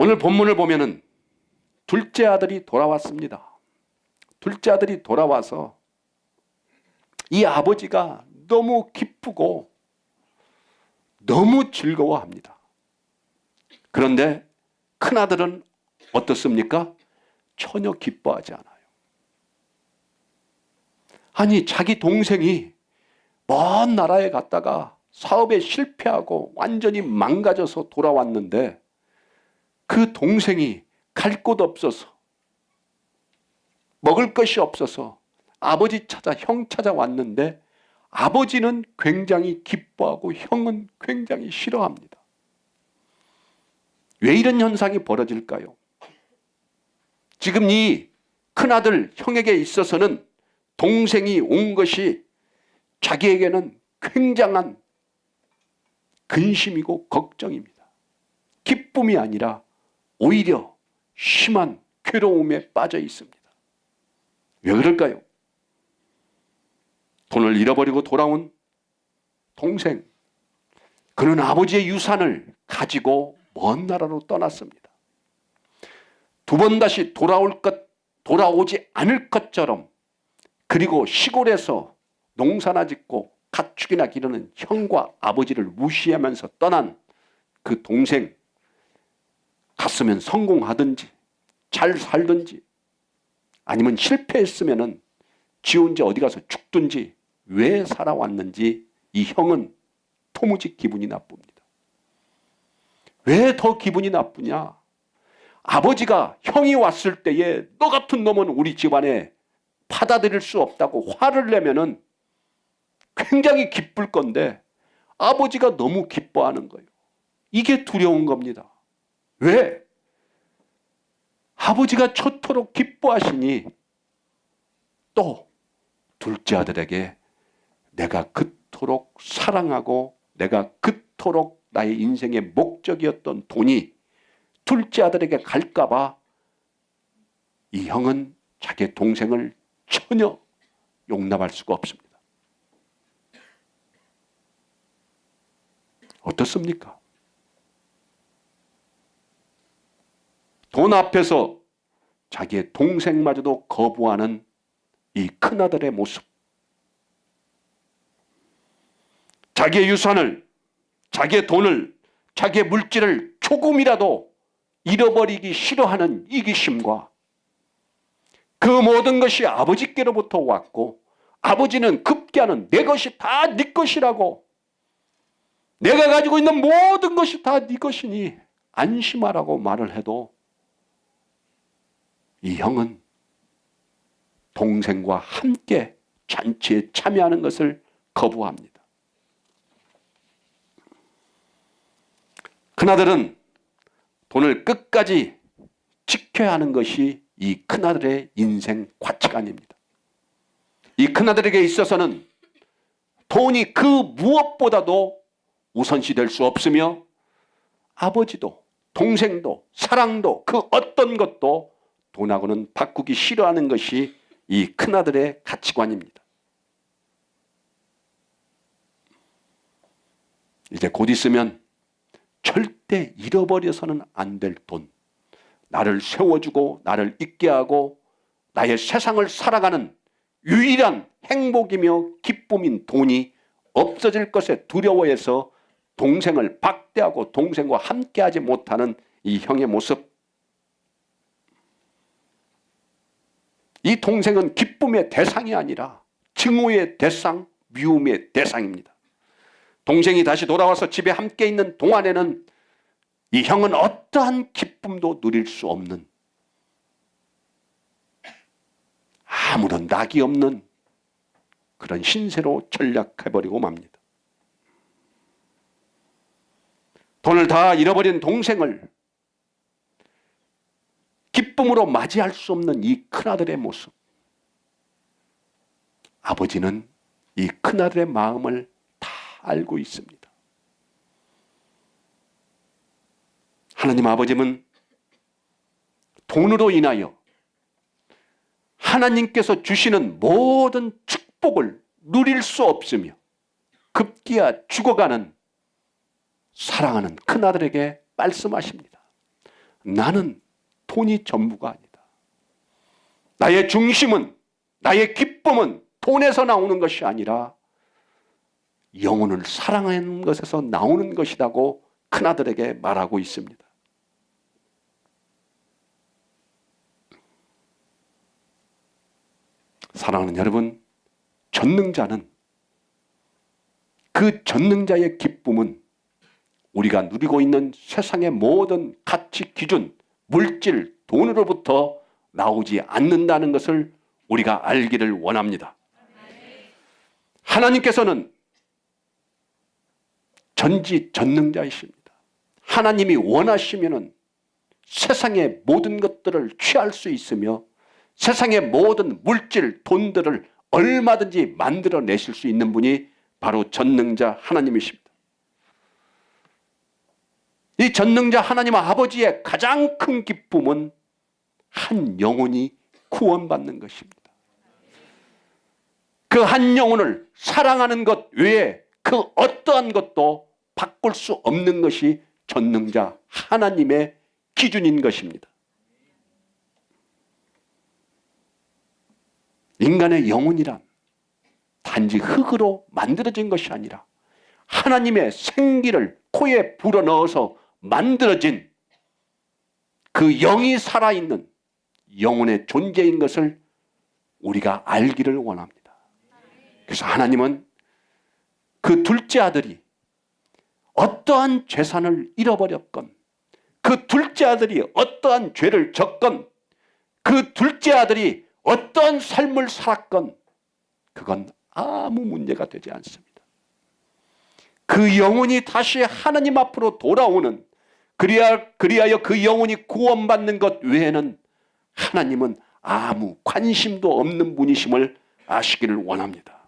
오늘 본문을 보면은 둘째 아들이 돌아왔습니다. 둘째 아들이 돌아와서 이 아버지가 너무 기쁘고 너무 즐거워합니다. 그런데 큰아들은 어떻습니까? 전혀 기뻐하지 않아요. 아니, 자기 동생이 먼 나라에 갔다가 사업에 실패하고 완전히 망가져서 돌아왔는데 그 동생이 갈 곳 없어서 먹을 것이 없어서 아버지 찾아 형 찾아왔는데 아버지는 굉장히 기뻐하고 형은 굉장히 싫어합니다. 왜 이런 현상이 벌어질까요? 지금 이 큰아들 형에게 있어서는 동생이 온 것이 자기에게는 굉장한 근심이고 걱정입니다. 기쁨이 아니라 오히려 심한 괴로움에 빠져 있습니다. 왜 그럴까요? 돈을 잃어버리고 돌아온 동생, 그는 아버지의 유산을 가지고 먼 나라로 떠났습니다. 두 번 다시 돌아오지 않을 것처럼, 그리고 시골에서 농사나 짓고 가축이나 기르는 형과 아버지를 무시하면서 떠난 그 동생, 갔으면 성공하든지 잘 살든지 아니면 실패했으면 지 혼자 어디 가서 죽든지 왜 살아왔는지 이 형은 도무지 기분이 나쁩니다. 왜 더 기분이 나쁘냐? 아버지가 형이 왔을 때에 너 같은 놈은 우리 집안에 받아들일 수 없다고 화를 내면은 굉장히 기쁠 건데 아버지가 너무 기뻐하는 거예요. 이게 두려운 겁니다. 왜? 아버지가 저토록 기뻐하시니 또 둘째 아들에게 내가 그토록 사랑하고 내가 그토록 나의 인생의 목적이었던 돈이 둘째 아들에게 갈까봐 이 형은 자기 동생을 전혀 용납할 수가 없습니다. 어떻습니까? 돈 앞에서 자기의 동생마저도 거부하는 이 큰아들의 모습. 자기의 유산을, 자기의 돈을, 자기의 물질을 조금이라도 잃어버리기 싫어하는 이기심과 그 모든 것이 아버지께로부터 왔고 아버지는 급기야는 내 것이 다 네 것이라고, 내가 가지고 있는 모든 것이 다 네 것이니 안심하라고 말을 해도 이 형은 동생과 함께 잔치에 참여하는 것을 거부합니다. 큰아들은 돈을 끝까지 지켜야 하는 것이 이 큰아들의 인생 가치관입니다. 이 큰아들에게 있어서는 돈이 그 무엇보다도 우선시 될 수 없으며 아버지도 동생도 사랑도 그 어떤 것도 돈하고는 바꾸기 싫어하는 것이 이 큰아들의 가치관입니다. 이제 곧 있으면 절대 잃어버려서는 안 될 돈, 나를 세워주고 나를 있게 하고 나의 세상을 살아가는 유일한 행복이며 기쁨인 돈이 없어질 것에 두려워해서 동생을 박대하고 동생과 함께하지 못하는 이 형의 모습. 이 동생은 기쁨의 대상이 아니라 증오의 대상, 미움의 대상입니다. 동생이 다시 돌아와서 집에 함께 있는 동안에는 이 형은 어떠한 기쁨도 누릴 수 없는, 아무런 낙이 없는 그런 신세로 전락해버리고 맙니다. 돈을 다 잃어버린 동생을 기쁨으로 맞이할 수 없는 이 큰아들의 모습. 아버지는 이 큰아들의 마음을 다 알고 있습니다. 하나님 아버지는 돈으로 인하여 하나님께서 주시는 모든 축복을 누릴 수 없으며 급기야 죽어가는 사랑하는 큰아들에게 말씀하십니다. 나는 돈이 전부가 아니다. 나의 중심은, 나의 기쁨은 돈에서 나오는 것이 아니라 영혼을 사랑하는 것에서 나오는 것이라고 큰아들에게 말하고 있습니다. 사랑하는 여러분, 전능자는, 그 전능자의 기쁨은 우리가 누리고 있는 세상의 모든 가치 기준, 물질, 돈으로부터 나오지 않는다는 것을 우리가 알기를 원합니다. 하나님께서는 전지전능자이십니다. 하나님이 원하시면은 세상의 모든 것들을 취할 수 있으며 세상의 모든 물질, 돈들을 얼마든지 만들어내실 수 있는 분이 바로 전능자 하나님이십니다. 이 전능자 하나님 아버지의 가장 큰 기쁨은 한 영혼이 구원받는 것입니다. 그 한 영혼을 사랑하는 것 외에 그 어떠한 것도 바꿀 수 없는 것이 전능자 하나님의 기준인 것입니다. 인간의 영혼이란 단지 흙으로 만들어진 것이 아니라 하나님의 생기를 코에 불어넣어서 만들어진 그 영이 살아있는 영혼의 존재인 것을 우리가 알기를 원합니다. 그래서 하나님은 그 둘째 아들이 어떠한 재산을 잃어버렸건, 그 둘째 아들이 어떠한 죄를 졌건, 그 둘째 아들이 어떠한 삶을 살았건 그건 아무 문제가 되지 않습니다. 그 영혼이 다시 하나님 앞으로 돌아오는, 그리하여 그 영혼이 구원받는 것 외에는 하나님은 아무 관심도 없는 분이심을 아시기를 원합니다.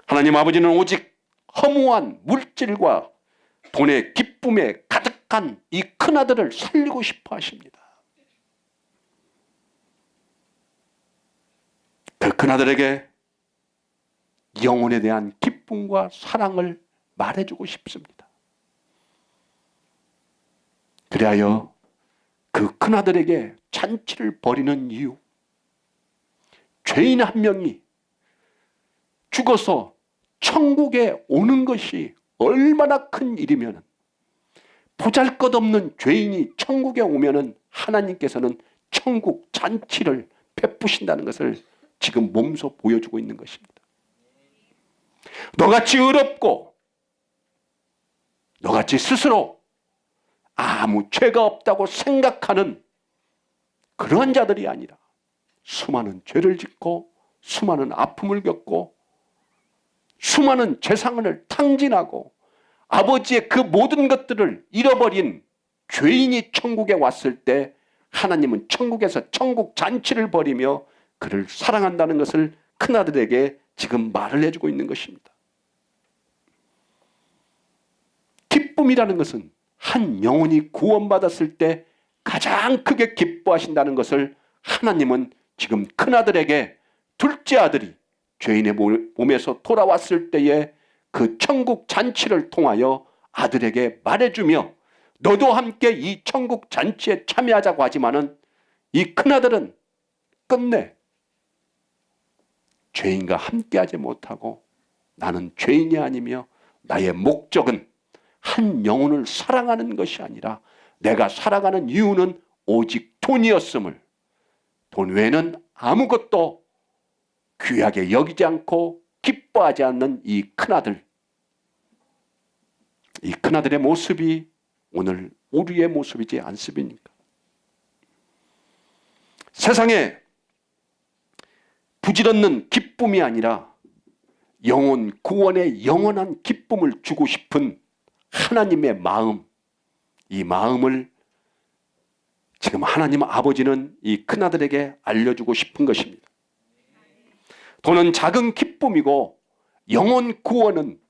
하나님 아버지는 오직 허무한 물질과 돈의 기쁨에 가득한 이 큰아들을 살리고 싶어 하십니다. 그 큰아들에게 영혼에 대한 기쁨과 사랑을 말해주고 싶습니다. 그리하여 그 큰아들에게 잔치를 벌이는 이유, 죄인 한 명이 죽어서 천국에 오는 것이 얼마나 큰 일이면, 보잘것없는 죄인이 천국에 오면은 하나님께서는 천국 잔치를 베푸신다는 것을 지금 몸소 보여주고 있는 것입니다. 너같이 의롭고 너같이 스스로 아무 죄가 없다고 생각하는 그런 자들이 아니라 수많은 죄를 짓고 수많은 아픔을 겪고 수많은 재산을 탕진하고 아버지의 그 모든 것들을 잃어버린 죄인이 천국에 왔을 때 하나님은 천국에서 천국 잔치를 벌이며 그를 사랑한다는 것을 큰아들에게 지금 말을 해주고 있는 것입니다. 기쁨이라는 것은 한 영혼이 구원받았을 때 가장 크게 기뻐하신다는 것을 하나님은 지금 큰아들에게, 둘째 아들이 죄인의 몸에서 돌아왔을 때에 그 천국 잔치를 통하여 아들에게 말해주며, 너도 함께 이 천국 잔치에 참여하자고 하지만은 이 큰아들은 끝내 죄인과 함께하지 못하고, 나는 죄인이 아니며 나의 목적은 한 영혼을 사랑하는 것이 아니라 내가 살아가는 이유는 오직 돈이었음을, 돈 외에는 아무것도 귀하게 여기지 않고 기뻐하지 않는 이 큰아들, 이 큰아들의 모습이 오늘 우리의 모습이지 않습니까? 세상에 부질없는 기쁨이 아니라 영혼 구원의 영원한 기쁨을 주고 싶은 하나님의 마음, 이 마음을 지금 하나님 아버지는 이 큰아들에게 알려주고 싶은 것입니다. 돈은 작은 기쁨이고 영혼 구원은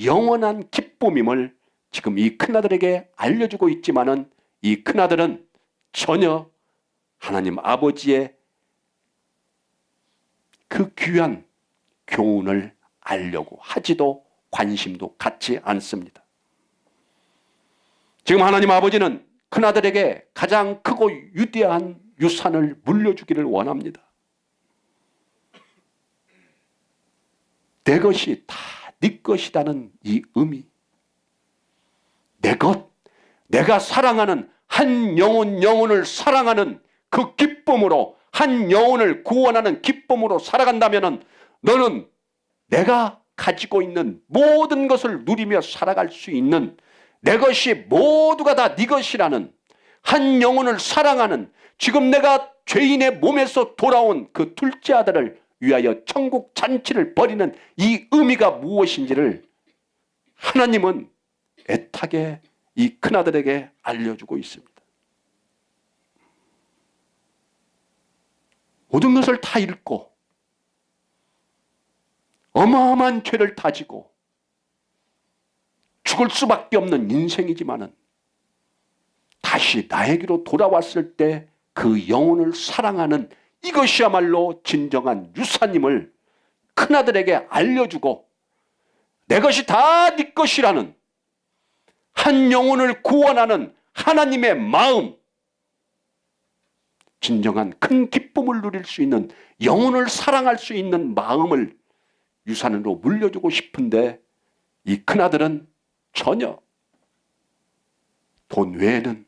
영원한 기쁨임을 지금 이 큰아들에게 알려주고 있지만은 이 큰아들은 전혀 하나님 아버지의 그 귀한 교훈을 알려고 하지도 관심도 갖지 않습니다. 지금 하나님 아버지는 큰아들에게 가장 크고 위대한 유산을 물려주기를 원합니다. 내 것이 다 네 것이라는 이 의미, 내 것, 내가 사랑하는 한 영혼을 사랑하는 그 기쁨으로, 한 영혼을 구원하는 기쁨으로 살아간다면 너는 내가 가지고 있는 모든 것을 누리며 살아갈 수 있는, 내 것이 모두가 다 네 것이라는, 한 영혼을 사랑하는, 지금 내가 죄인의 몸에서 돌아온 그 둘째 아들을 위하여 천국 잔치를 벌이는 이 의미가 무엇인지를 하나님은 애타게 이 큰아들에게 알려주고 있습니다. 모든 것을 다 잃고 어마어마한 죄를 다지고 죽을 수밖에 없는 인생이지만은 다시 나에게로 돌아왔을 때 그 영혼을 사랑하는 이것이야말로 진정한 유사님을 큰아들에게 알려주고 내 것이 다 네 것이라는, 한 영혼을 구원하는 하나님의 마음, 진정한 큰 기쁨을 누릴 수 있는, 영혼을 사랑할 수 있는 마음을 유산으로 물려주고 싶은데 이 큰아들은 전혀 돈 외에는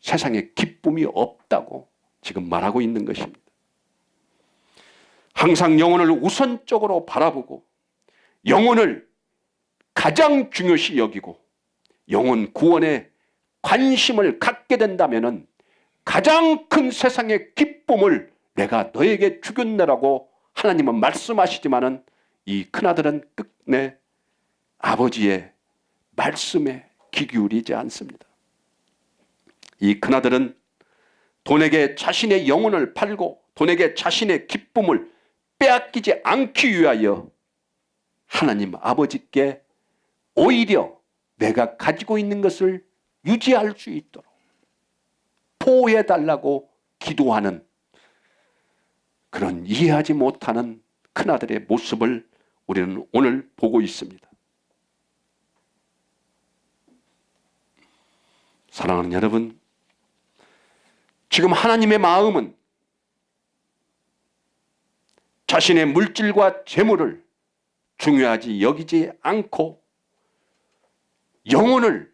세상에 기쁨이 없다고 지금 말하고 있는 것입니다. 항상 영혼을 우선적으로 바라보고 영혼을 가장 중요시 여기고 영혼 구원에 관심을 갖게 된다면 가장 큰 세상의 기쁨을 내가 너에게 주겠노라고 하나님은 말씀하시지만은 이 큰아들은 끝내 아버지의 말씀에 귀 기울이지 않습니다. 이 큰아들은 돈에게 자신의 영혼을 팔고 돈에게 자신의 기쁨을 빼앗기지 않기 위하여 하나님 아버지께 오히려 내가 가지고 있는 것을 유지할 수 있도록 보호해달라고 기도하는 그런 이해하지 못하는 큰아들의 모습을 우리는 오늘 보고 있습니다. 사랑하는 여러분, 지금 하나님의 마음은 자신의 물질과 재물을 중요하지 여기지 않고 영혼을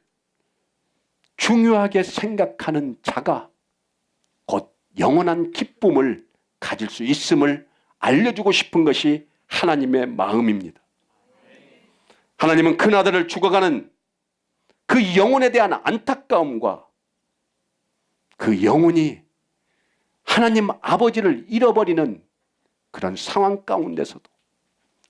중요하게 생각하는 자가 곧 영원한 기쁨을 가질 수 있음을 알려주고 싶은 것이 하나님의 마음입니다. 하나님은 큰아들을 죽어가는 그 영혼에 대한 안타까움과 그 영혼이 하나님 아버지를 잃어버리는 그런 상황 가운데서도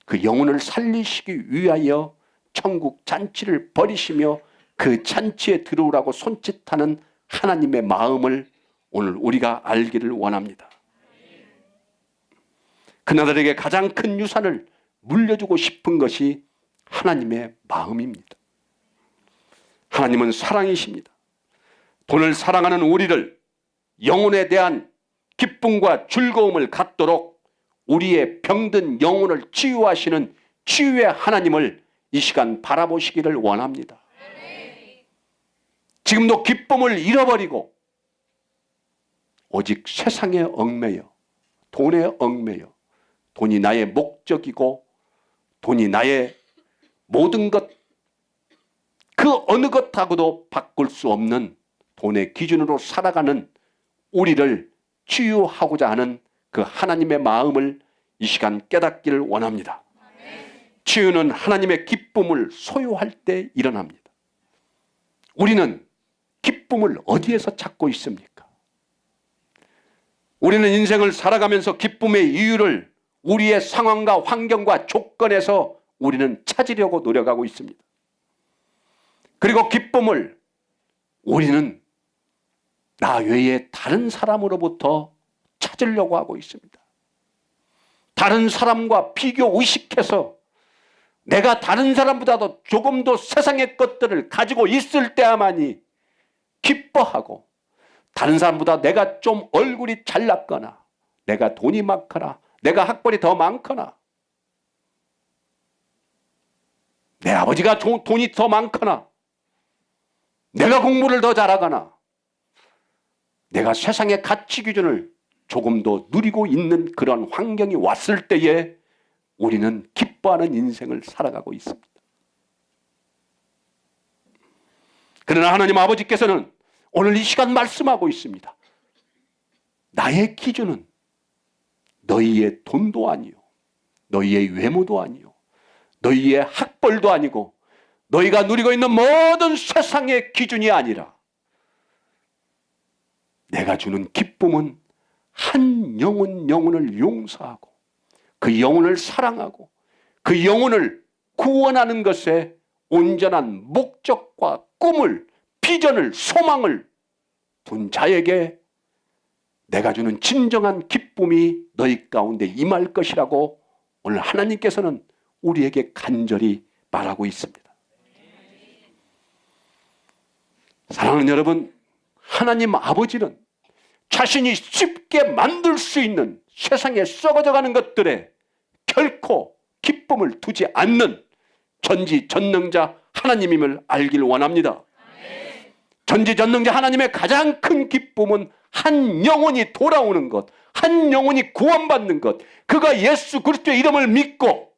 그 영혼을 살리시기 위하여 천국 잔치를 벌이시며 그 잔치에 들어오라고 손짓하는 하나님의 마음을 오늘 우리가 알기를 원합니다. 그나들에게 가장 큰 유산을 물려주고 싶은 것이 하나님의 마음입니다. 하나님은 사랑이십니다. 돈을 사랑하는 우리를 영혼에 대한 기쁨과 즐거움을 갖도록 우리의 병든 영혼을 치유하시는 치유의 하나님을 이 시간 바라보시기를 원합니다. 지금도 기쁨을 잃어버리고 오직 세상에 얽매여, 돈에 얽매여, 돈이 나의 목적이고 돈이 나의 모든 것, 그 어느 것하고도 바꿀 수 없는 돈의 기준으로 살아가는 우리를 치유하고자 하는 그 하나님의 마음을 이 시간 깨닫기를 원합니다. 치유는 하나님의 기쁨을 소유할 때 일어납니다. 우리는 기쁨을 어디에서 찾고 있습니까? 우리는 인생을 살아가면서 기쁨의 이유를 우리의 상황과 환경과 조건에서 우리는 찾으려고 노력하고 있습니다. 그리고 기쁨을 우리는 나 외에 다른 사람으로부터 찾으려고 하고 있습니다. 다른 사람과 비교 의식해서 내가 다른 사람보다도 조금 더 세상의 것들을 가지고 있을 때야만이 기뻐하고, 다른 사람보다 내가 좀 얼굴이 잘났거나 내가 돈이 많거나 내가 학벌이 더 많거나 내 아버지가 돈이 더 많거나 내가 공부를 더 잘하거나 내가 세상의 가치 기준을 조금 더 누리고 있는 그런 환경이 왔을 때에 우리는 기뻐하는 인생을 살아가고 있습니다. 그러나 하나님 아버지께서는 오늘 이 시간 말씀하고 있습니다. 나의 기준은 너희의 돈도 아니요, 너희의 외모도 아니요, 너희의 학벌도 아니고 너희가 누리고 있는 모든 세상의 기준이 아니라 내가 주는 기쁨은 한 영혼을 용서하고 그 영혼을 사랑하고 그 영혼을 구원하는 것에 온전한 목적과 꿈을, 비전을, 소망을 둔 자에게 내가 주는 진정한 기쁨이 너희 가운데 임할 것이라고 오늘 하나님께서는 우리에게 간절히 말하고 있습니다. 사랑하는 여러분, 하나님 아버지는 자신이 쉽게 만들 수 있는 세상에 썩어져가는 것들에 결코 기쁨을 두지 않는 전지전능자 하나님임을 알길 원합니다. 전지전능자 하나님의 가장 큰 기쁨은 한 영혼이 돌아오는 것, 한 영혼이 구원받는 것, 그가 예수 그리스도의 이름을 믿고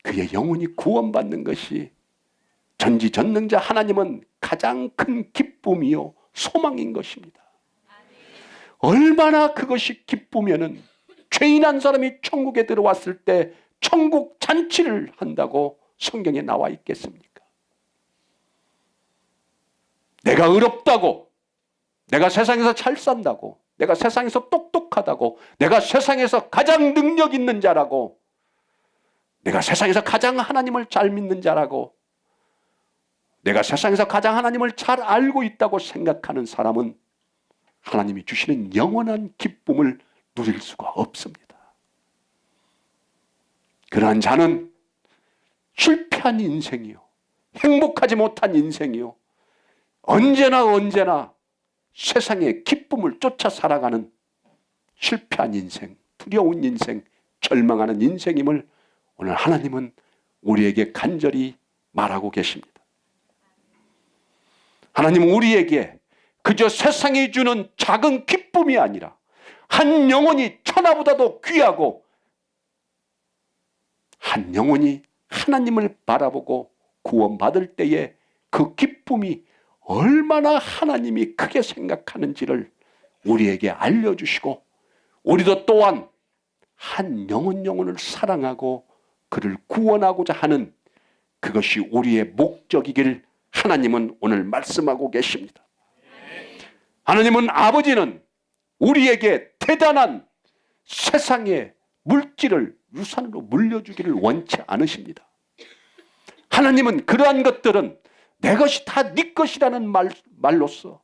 그의 영혼이 구원받는 것이 전지전능자 하나님은 가장 큰 기쁨이요 소망인 것입니다. 얼마나 그것이 기쁘면은 죄인 한 사람이 천국에 들어왔을 때 천국 잔치를 한다고 성경에 나와 있겠습니까? 내가 의롭다고, 내가 세상에서 잘 산다고, 내가 세상에서 똑똑하다고, 내가 세상에서 가장 능력 있는 자라고, 내가 세상에서 가장 하나님을 잘 믿는 자라고, 내가 세상에서 가장 하나님을 잘 알고 있다고 생각하는 사람은 하나님이 주시는 영원한 기쁨을 누릴 수가 없습니다. 그러한 자는 실패한 인생이요, 행복하지 못한 인생이요, 언제나 세상의 기쁨을 쫓아 살아가는 실패한 인생, 두려운 인생, 절망하는 인생임을 오늘 하나님은 우리에게 간절히 말하고 계십니다. 하나님은 우리에게 그저 세상이 주는 작은 기쁨이 아니라 한 영혼이 천하보다도 귀하고 한 영혼이 하나님을 바라보고 구원받을 때에 그 기쁨이 얼마나 하나님이 크게 생각하는지를 우리에게 알려주시고 우리도 또한 한 영혼을 사랑하고 그를 구원하고자 하는 그것이 우리의 목적이길 하나님은 오늘 말씀하고 계십니다. 하나님은 아버지는 우리에게 대단한 세상의 물질을 유산으로 물려주기를 원치 않으십니다. 하나님은 그러한 것들은 내 것이 다 네 것이라는 말로써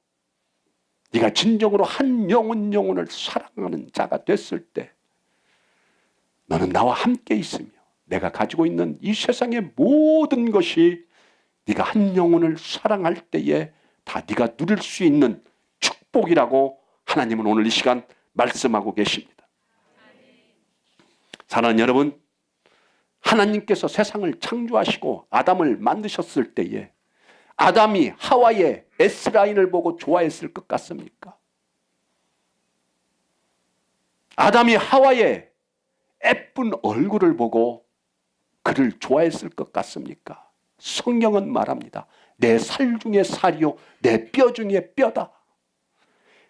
네가 진정으로 한 영혼을 사랑하는 자가 됐을 때 너는 나와 함께 있으며 내가 가지고 있는 이 세상의 모든 것이 네가 한 영혼을 사랑할 때에 다 네가 누릴 수 있는 축복이라고 하나님은 오늘 이 시간 말씀하고 계십니다. 사랑하는 여러분, 하나님께서 세상을 창조하시고 아담을 만드셨을 때에 아담이 하와의 S라인을 보고 좋아했을 것 같습니까? 아담이 하와의 예쁜 얼굴을 보고 그를 좋아했을 것 같습니까? 성경은 말합니다. 내 살 중에 살이요 내 뼈 중에 뼈다.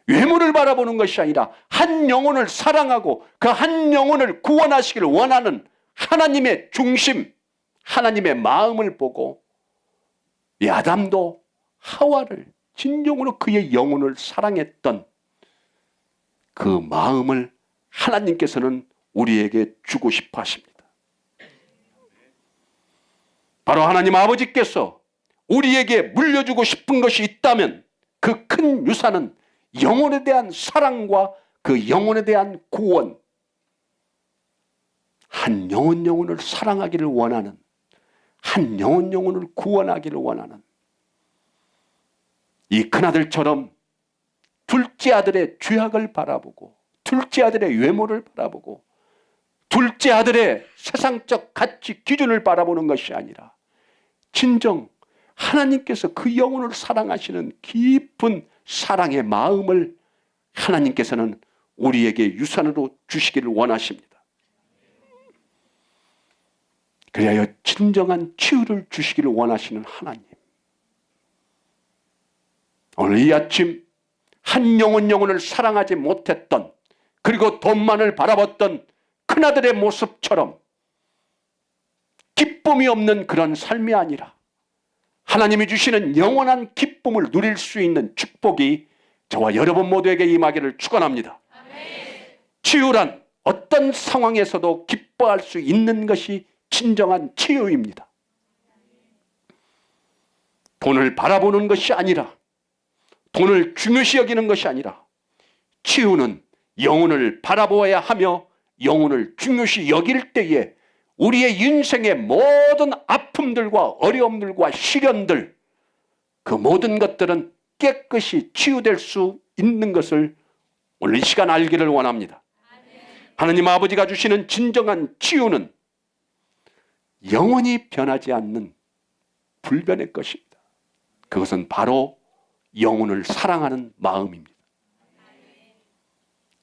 외모를 바라보는 것이 아니라 한 영혼을 사랑하고 그 한 영혼을 구원하시기를 원하는 하나님의 중심, 하나님의 마음을 보고 이 아담도 하와를 진정으로 그의 영혼을 사랑했던 그 마음을 하나님께서는 우리에게 주고 싶어 하십니다. 바로 하나님 아버지께서 우리에게 물려주고 싶은 것이 있다면 그 큰 유산은 영혼에 대한 사랑과 그 영혼에 대한 구원, 한 영혼을 사랑하기를 원하는, 한 영혼을 구원하기를 원하는 이 큰아들처럼 둘째 아들의 죄악을 바라보고 둘째 아들의 외모를 바라보고 둘째 아들의 세상적 가치 기준을 바라보는 것이 아니라 진정 하나님께서 그 영혼을 사랑하시는 깊은 사랑의 마음을 하나님께서는 우리에게 유산으로 주시기를 원하십니다. 그리하여 진정한 치유를 주시기를 원하시는 하나님, 오늘 이 아침 한 영혼을 사랑하지 못했던, 그리고 돈만을 바라봤던 큰아들의 모습처럼 기쁨이 없는 그런 삶이 아니라 하나님이 주시는 영원한 기쁨을 누릴 수 있는 축복이 저와 여러분 모두에게 임하기를 축원합니다. 치유란 어떤 상황에서도 기뻐할 수 있는 것이 진정한 치유입니다. 돈을 바라보는 것이 아니라, 돈을 중요시 여기는 것이 아니라, 치유는 영혼을 바라보아야 하며 영혼을 중요시 여길 때에 우리의 인생의 모든 아픔들과 어려움들과 시련들, 그 모든 것들은 깨끗이 치유될 수 있는 것을 오늘 이 시간 알기를 원합니다. 하나님 아버지가 주시는 진정한 치유는 영원히 변하지 않는 불변의 것입니다. 그것은 바로 영혼을 사랑하는 마음입니다.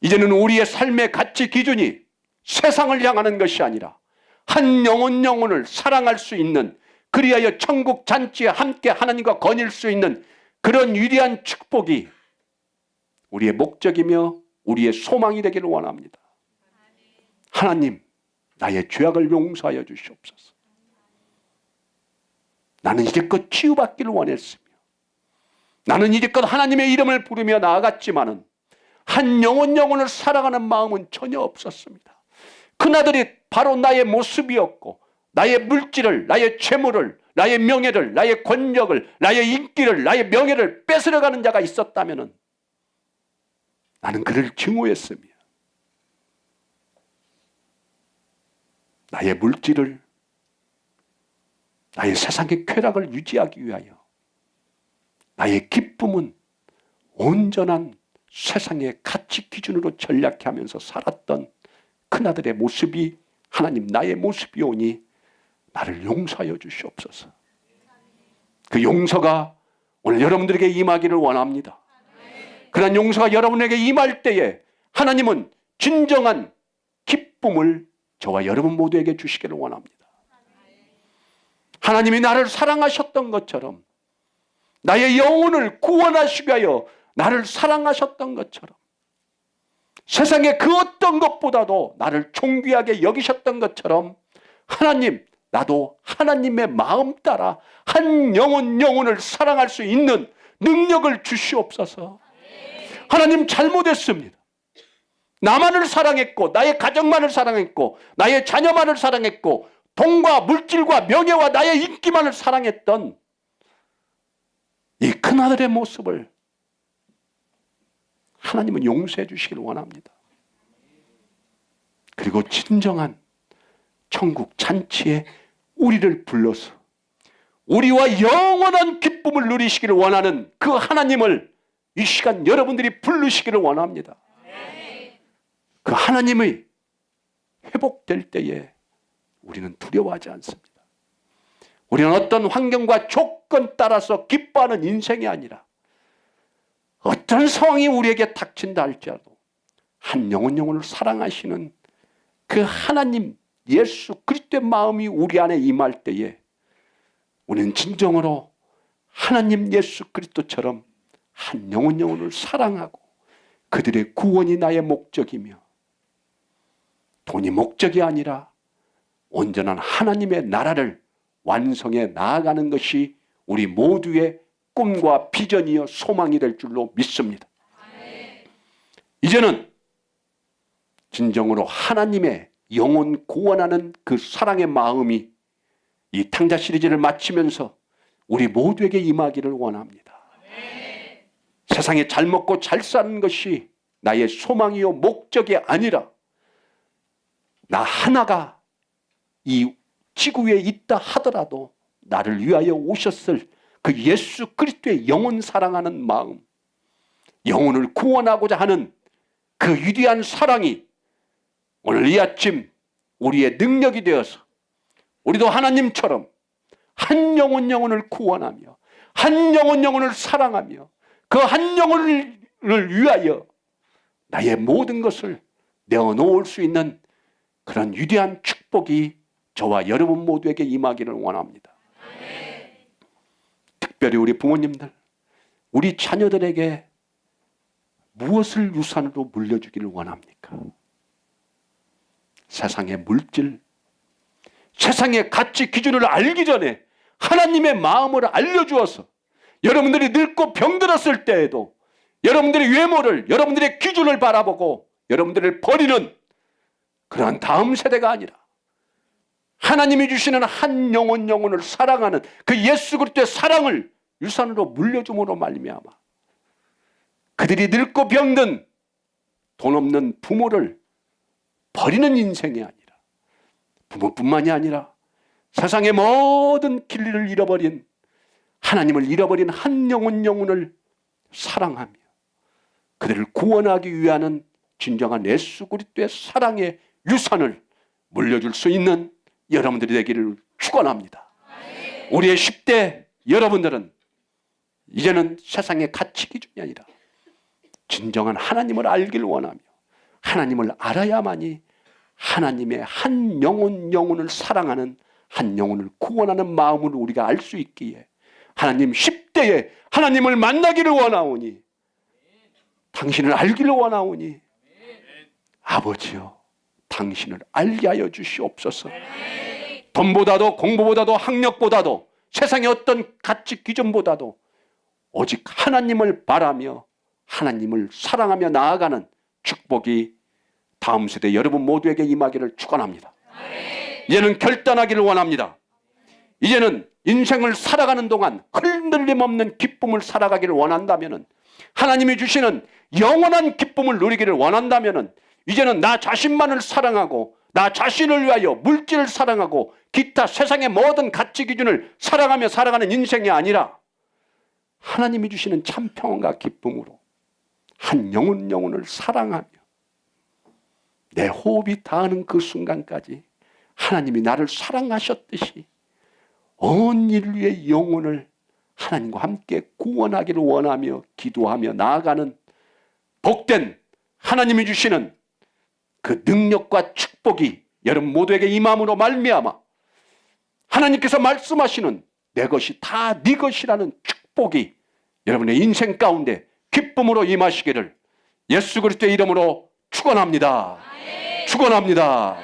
이제는 우리의 삶의 가치 기준이 세상을 향하는 것이 아니라 한 영혼을 사랑할 수 있는, 그리하여 천국 잔치에 함께 하나님과 거닐 수 있는 그런 위대한 축복이 우리의 목적이며 우리의 소망이 되기를 원합니다. 하나님, 나의 죄악을 용서하여 주시옵소서. 나는 이제껏 치유받기를 원했으며, 나는 이제껏 하나님의 이름을 부르며 나아갔지만은 한 영혼을 사랑하는 마음은 전혀 없었습니다. 큰아들이 바로 나의 모습이었고, 나의 물질을, 나의 재물을, 나의 명예를, 나의 권력을, 나의 인기를, 나의 명예를 뺏으려가는 자가 있었다면 나는 그를 증오했으며, 나의 물질을, 나의 세상의 쾌락을 유지하기 위하여 나의 기쁨은 온전한 세상의 가치 기준으로 전략하면서 살았던 큰아들의 모습이 하나님 나의 모습이오니 나를 용서하여 주시옵소서. 그 용서가 오늘 여러분들에게 임하기를 원합니다. 그런 용서가 여러분에게 임할 때에 하나님은 진정한 기쁨을 저와 여러분 모두에게 주시기를 원합니다. 하나님이 나를 사랑하셨던 것처럼, 나의 영혼을 구원하시기 위하여 나를 사랑하셨던 것처럼, 세상의 그 어떤 것보다도 나를 존귀하게 여기셨던 것처럼, 하나님, 나도 하나님의 마음 따라 한 영혼을 사랑할 수 있는 능력을 주시옵소서. 하나님, 잘못했습니다. 나만을 사랑했고, 나의 가정만을 사랑했고, 나의 자녀만을 사랑했고, 돈과 물질과 명예와 나의 인기만을 사랑했던 이 큰아들의 모습을 하나님은 용서해 주시기를 원합니다. 그리고 진정한 천국 잔치에 우리를 불러서 우리와 영원한 기쁨을 누리시기를 원하는 그 하나님을 이 시간 여러분들이 부르시기를 원합니다. 그 하나님의 회복될 때에 우리는 두려워하지 않습니다. 우리는 어떤 환경과 조건 따라서 기뻐하는 인생이 아니라 어떤 상황이 우리에게 닥친다 할지라도 한 영혼을 사랑하시는 그 하나님 예수 그리스도의 마음이 우리 안에 임할 때에 우리는 진정으로 하나님 예수 그리스도처럼 한 영혼을 사랑하고 그들의 구원이 나의 목적이며 돈이 목적이 아니라 온전한 하나님의 나라를 완성해 나아가는 것이 우리 모두의 꿈과 비전이요 소망이 될 줄로 믿습니다. 이제는 진정으로 하나님의 영혼 구원하는 그 사랑의 마음이 이 탕자 시리즈를 마치면서 우리 모두에게 임하기를 원합니다. 세상에 잘 먹고 잘 사는 것이 나의 소망이요 목적이 아니라 나 하나가 이 지구 위에 있다 하더라도 나를 위하여 오셨을 그 예수 그리스도의 영혼 사랑하는 마음, 영혼을 구원하고자 하는 그 위대한 사랑이 오늘 이 아침 우리의 능력이 되어서 우리도 하나님처럼 한 영혼을 구원하며 한 영혼을 사랑하며 그 한 영혼을 위하여 나의 모든 것을 내어놓을 수 있는 그런 위대한 축복이 저와 여러분 모두에게 임하기를 원합니다. 특별히 우리 부모님들, 우리 자녀들에게 무엇을 유산으로 물려주기를 원합니까? 세상의 물질, 세상의 가치 기준을 알기 전에 하나님의 마음을 알려주어서 여러분들이 늙고 병들었을 때에도 여러분들의 외모를, 여러분들의 기준을 바라보고 여러분들을 버리는 그러한 다음 세대가 아니라 하나님이 주시는 한 영혼을 사랑하는 그 예수 그리스도의 사랑을 유산으로 물려줌으로 말미암아 그들이 늙고 병든 돈 없는 부모를 버리는 인생이 아니라, 부모뿐만이 아니라 세상의 모든 길을 잃어버린, 하나님을 잃어버린 한 영혼을 사랑하며 그들을 구원하기 위한 진정한 예수 그리스도의 사랑의 유산을 물려줄 수 있는 여러분들이 되기를 축원합니다. 우리의 10대 여러분들은 이제는 세상의 가치 기준이 아니라 진정한 하나님을 알기를 원하며 하나님을 알아야만이 하나님의 한 영혼을 사랑하는, 한 영혼을 구원하는 마음을 우리가 알 수 있기에 하나님 10대에 하나님을 만나기를 원하오니, 당신을 알기를 원하오니 아버지여 당신을 알게 하여 주시옵소서. 돈보다도 공부보다도 학력보다도 세상의 어떤 가치 기준보다도 오직 하나님을 바라며 하나님을 사랑하며 나아가는 축복이 다음 세대 여러분 모두에게 임하기를 축원합니다. 이제는 결단하기를 원합니다. 이제는 인생을 살아가는 동안 흔들림 없는 기쁨을 살아가기를 원한다면, 하나님이 주시는 영원한 기쁨을 누리기를 원한다면 이제는 나 자신만을 사랑하고 나 자신을 위하여 물질을 사랑하고 기타 세상의 모든 가치 기준을 사랑하며 살아가는 인생이 아니라 하나님이 주시는 참 평안과 기쁨으로 한 영혼을 사랑하며 내 호흡이 닿는 그 순간까지 하나님이 나를 사랑하셨듯이 온 인류의 영혼을 하나님과 함께 구원하기를 원하며 기도하며 나아가는 복된 하나님이 주시는 그 능력과 축복이 여러분 모두에게 임함으로 말미암아 하나님께서 말씀하시는 내 것이 다 네 것이라는 축복이 여러분의 인생 가운데 기쁨으로 임하시기를 예수 그리스도의 이름으로 축원합니다. 축원합니다.